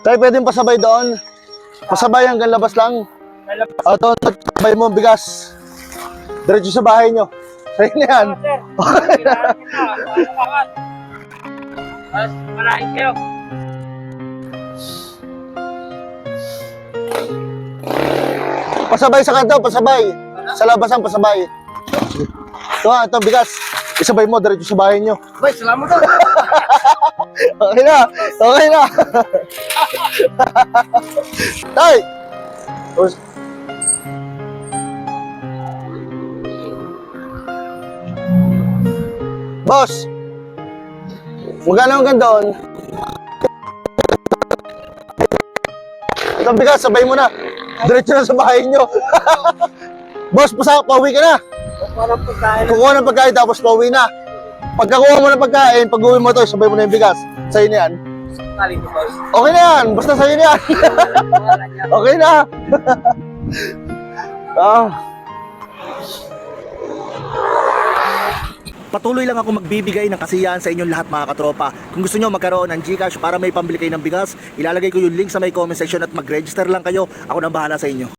Tayo pwedeng pasabay doon. Pasabay hanggang labas lang. O, ito, sabay mo ang bigas. Diretso sa bahay nyo. Sa'yo na yan. Malaking kayo. Pasabay sa kanto, pasabay. Sa labasan, pasabay. Ito, bigas. Isabay mo, diretso sa bahay nyo. Boy, salamat daw. Okay na, okay na. Tay! Boss! Magkano hanggang doon? Itong bigas, sabay mo na. Diretso na sa bahay nyo. Boss, pauwi ka na. Parang pagkain. Kukuha ng pagkain tapos pauwi na. Pagkakuha mo ng pagkain, pag-uwi mo ito, sabay mo na yung bigas. Sa'yo na yan. Tali ko, boss. Okay na yan, basta sa'yo na yan. Okay na. Patuloy lang ako magbibigay ng kasiyahan sa inyong lahat mga katropa. Kung gusto nyo magkaroon ng GCash para may pambili kayo ng bigas, ilalagay ko yung link sa may comment section at mag-register lang kayo. Ako nang bahala sa inyo.